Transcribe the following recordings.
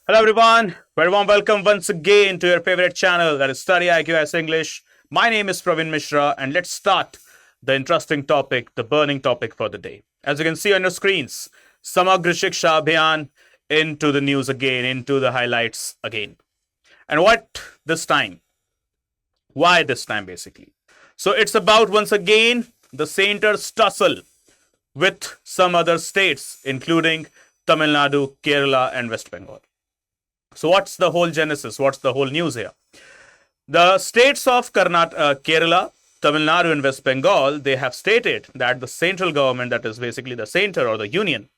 Hello everyone, very warm welcome once again to your favorite channel, that is StudyIQ as English. My name is Praveen Mishra and let's start the interesting topic, the burning topic for the day. As you can see on your screens, Samagra Shiksha Abhiyan into the news again, into the highlights again. And what this time? Why this time basically? So it's about once again the center's tussle with some other states including Tamil Nadu, Kerala and West Bengal. So what's the whole genesis? What's the whole news here? The states of Kerala, Tamil Nadu and West Bengal, they have stated that the central government, that is basically the center or the union,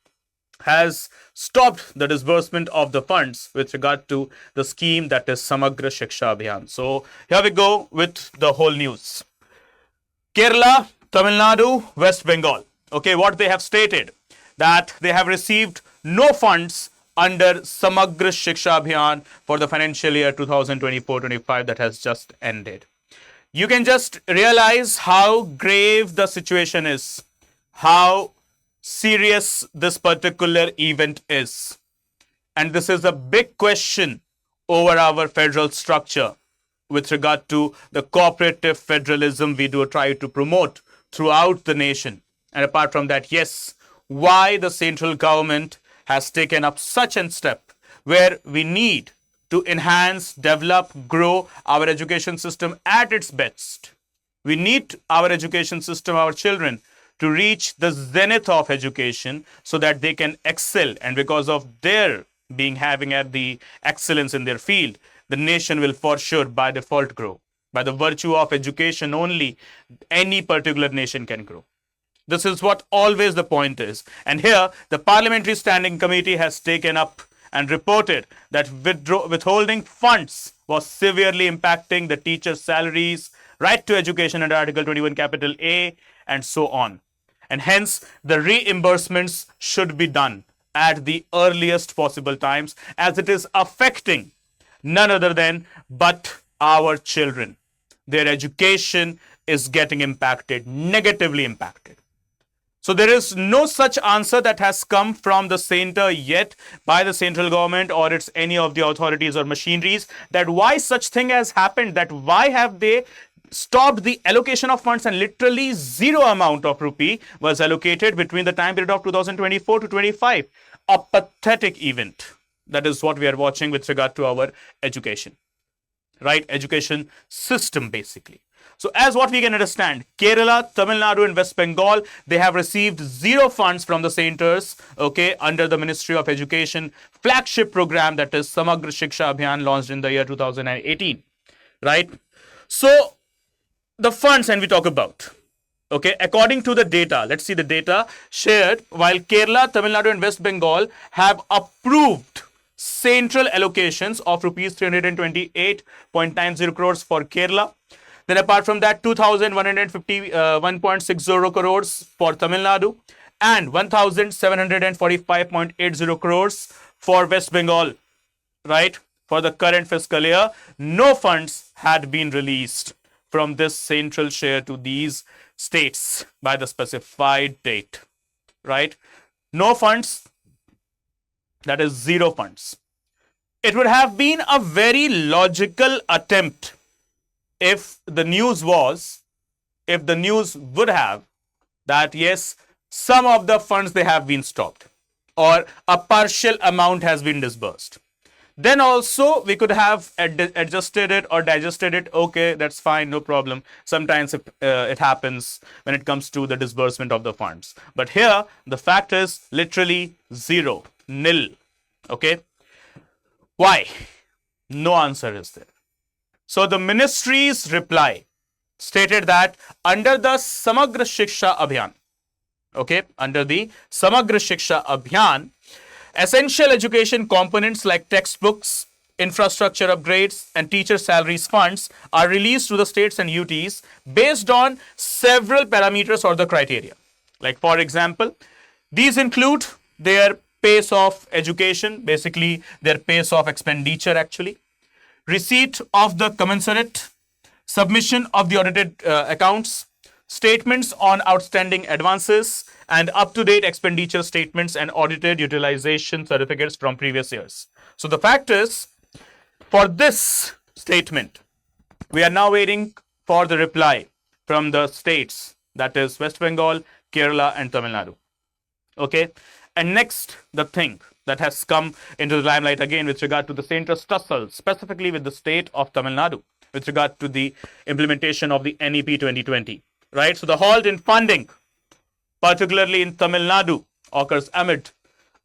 has stopped the disbursement of the funds with regard to the scheme that is Samagra Shiksha Abhiyan. So here we go with the whole news. Kerala, Tamil Nadu, West Bengal. Okay, what they have stated, that they have received no funds under Samagra Shiksha Abhiyan for the financial year 2024-25 that has just ended. You can just realize how grave the situation is, how serious this particular event is. And this is a big question over our federal structure with regard to the cooperative federalism we do try to promote throughout the nation. And apart from that, yes, why the central government has taken up such a step where we need to enhance, develop, grow our education system at its best. We need our education system, our children, to reach the zenith of education so that they can excel. And because of their having at the excellence in their field, the nation will for sure by default grow. By the virtue of education only, any particular nation can grow. This is what always the point is. And here, the Parliamentary Standing Committee has taken up and reported that withholding funds was severely impacting the teachers' salaries, right to education under Article 21 capital A, and so on. And hence, the reimbursements should be done at the earliest possible times, as it is affecting none other than but our children. Their education is getting impacted, negatively impacted. So there is no such answer that has come from the center yet by the central government or its any of the authorities or machineries that why such thing has happened, that why have they stopped the allocation of funds and literally zero amount of rupee was allocated between the time period of 2024 to 25. A pathetic event. That is what we are watching with regard to our education, right? Education system basically. So as what we can understand, Kerala, Tamil Nadu and West Bengal, they have received zero funds from the centers, okay, under the Ministry of Education flagship program that is Samagra Shiksha Abhiyan launched in the year 2018, right? So the funds and we talk about, okay, according to the data, let's see the data shared, while Kerala, Tamil Nadu and West Bengal have approved central allocations of rupees 328.90 crores for Kerala. Then apart from that, 2,151.60 crores for Tamil Nadu and 1,745.80 crores for West Bengal, right? For the current fiscal year, no funds had been released from this central share to these states by the specified date, right? No funds, that is zero funds. It would have been a very logical attempt if the news would have that yes, some of the funds they have been stopped or a partial amount has been disbursed. Then also we could have adjusted it or digested it. Okay, that's fine, no problem. Sometimes it happens when it comes to the disbursement of the funds. But here the fact is literally zero, nil. Okay. Why? No answer is there. So the ministry's reply stated that under the Samagra Shiksha Abhiyan, okay, under the Samagra Shiksha Abhiyan, essential education components like textbooks, infrastructure upgrades, and teacher salaries funds are released to the states and UTs based on several parameters or the criteria. Like for example, these include their pace of education, basically their pace of expenditure actually, receipt of the commensurate, submission of the audited accounts, statements on outstanding advances, and up-to-date expenditure statements and audited utilization certificates from previous years. So the fact is, for this statement, we are now waiting for the reply from the states, that is West Bengal, Kerala, and Tamil Nadu. Okay. And next, the thing that has come into the limelight again with regard to the centre's tussle, specifically with the state of Tamil Nadu, with regard to the implementation of the NEP 2020. Right. So the halt in funding, particularly in Tamil Nadu, occurs amid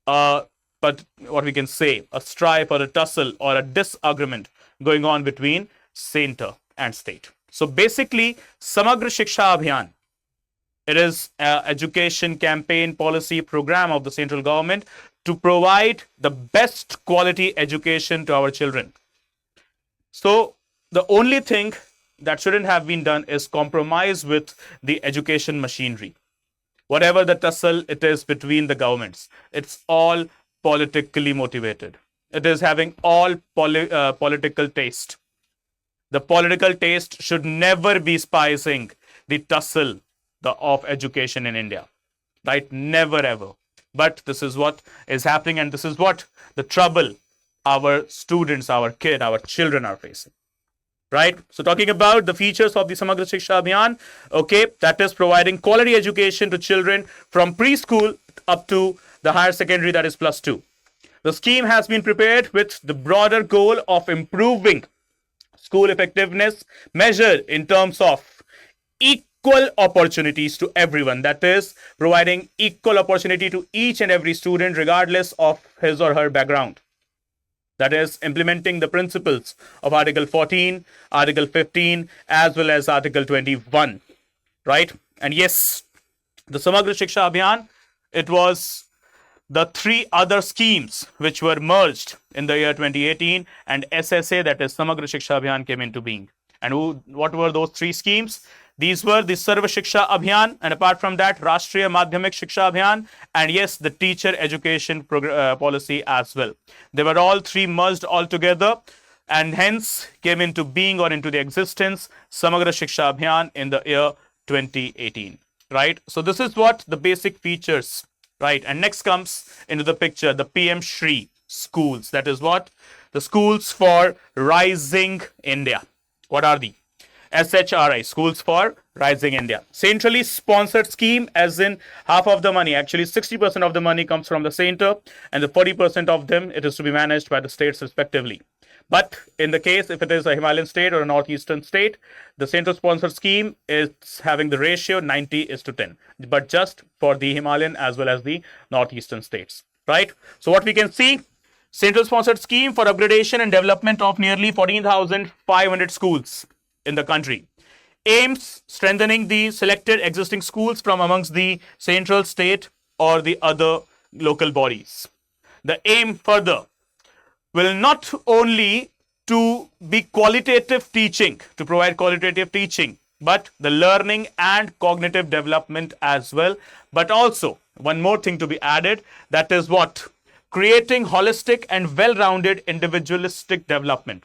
but what we can say, a strife or a tussle or a disagreement going on between center and state. So basically, Samagra Shiksha Abhiyan, it is an education campaign policy program of the central government to provide the best quality education to our children. So the only thing that shouldn't have been done is compromise with the education machinery. Whatever the tussle it is between the governments, it's all politically motivated. It is having all political taste. The political taste should never be spicing the tussle of education in India. Right? Never ever. But this is what is happening, and this is what the trouble our students, our children are facing. Right? So talking about the features of the Samagra Shiksha Abhiyan, okay, that is providing quality education to children from preschool up to the higher secondary, that is +2. The scheme has been prepared with the broader goal of improving school effectiveness measured in terms of equal opportunities to everyone. That is providing equal opportunity to each and every student regardless of his or her background. That is implementing the principles of Article 14, Article 15, as well as Article 21. Right? And yes, the Samagra Shiksha Abhiyan, it was the three other schemes which were merged in the year 2018, and SSA, that is Samagra Shiksha Abhiyan, came into being. And what were those three schemes? These were the Sarva Shiksha Abhiyan, and apart from that, Rashtriya Madhyamik Shiksha Abhiyan, and yes, the teacher education policy as well. They were all three merged all together, and hence came into being or into the existence Samagra Shiksha Abhiyan in the year 2018. Right? So this is what the basic features. Right? And next comes into the picture the PM Shri schools. That is what? The schools for rising India. What are the? SHRI, Schools for Rising India. Centrally sponsored scheme, as in half of the money, actually 60% of the money comes from the center, and the 40% of them, it is to be managed by the states respectively. But in the case, if it is a Himalayan state or a northeastern state, the central sponsored scheme is having the ratio 90:10, but just for the Himalayan as well as the northeastern states. Right? So what we can see, central sponsored scheme for upgradation and development of nearly 14,500 schools in the country aims strengthening the selected existing schools from amongst the central, state, or the other local bodies. The aim further will not only to be qualitative teaching, to provide qualitative teaching, but the learning and cognitive development as well. But also one more thing to be added, that is what? Creating holistic and well-rounded individualistic development.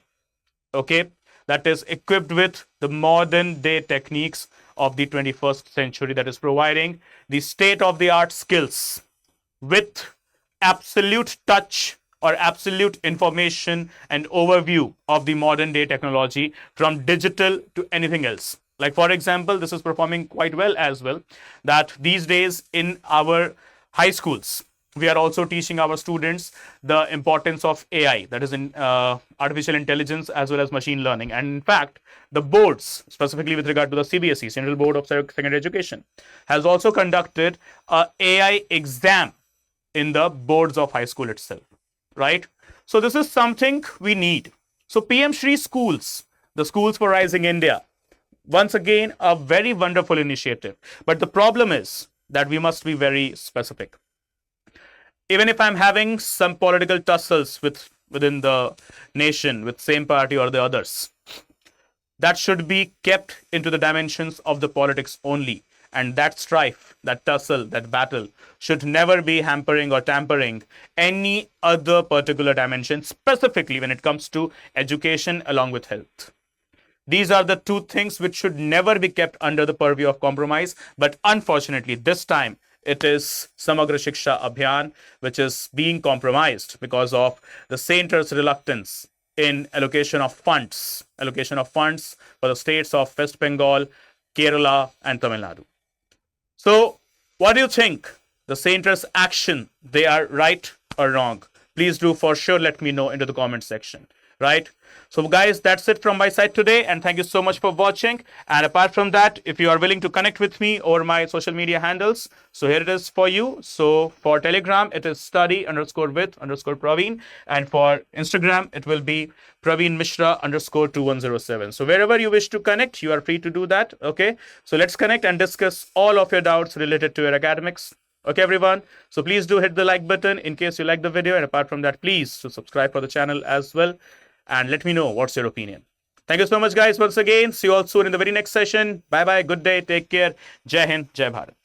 Okay, that is equipped with the modern day techniques of the 21st century, that is providing the state-of-the-art skills with absolute touch or absolute information and overview of the modern day technology, from digital to anything else. Like for example, this is performing quite well as well, that these days in our high schools, we are also teaching our students the importance of AI, that is in artificial intelligence as well as machine learning. And in fact, the boards, specifically with regard to the CBSE, Central Board of Secondary Education, has also conducted a AI exam in the boards of high school itself. Right? So this is something we need. So PM Shri schools, the Schools for Rising India, once again, a very wonderful initiative. But the problem is that we must be very specific. Even if I'm having some political tussles within the nation with same party or the others, that should be kept into the dimensions of the politics only. And that strife, that tussle, that battle should never be hampering or tampering any other particular dimension, specifically when it comes to education along with health. These are the two things which should never be kept under the purview of compromise. But unfortunately, this time it is Samagra Shiksha Abhiyan, which is being compromised because of the center's reluctance in allocation of funds for the states of West Bengal, Kerala, and Tamil Nadu. So, what do you think? The center's action, they are right or wrong? Please do for sure let me know into the comment section, right? So guys, that's it from my side today, and thank you so much for watching. And apart from that, if you are willing to connect with me over my social media handles, so here it is for you. So for Telegram, it is study_with_Praveen, and for Instagram, it will be Praveen Mishra _2107. So wherever you wish to connect, you are free to do that. Okay, so let's connect and discuss all of your doubts related to your academics. Okay, everyone. So please do hit the like button in case you like the video. And apart from that, please to subscribe for the channel as well. And let me know what's your opinion. Thank you so much, guys, once again. See you all soon in the very next session. Bye-bye. Good day. Take care. Jai Hind. Jai Bharat.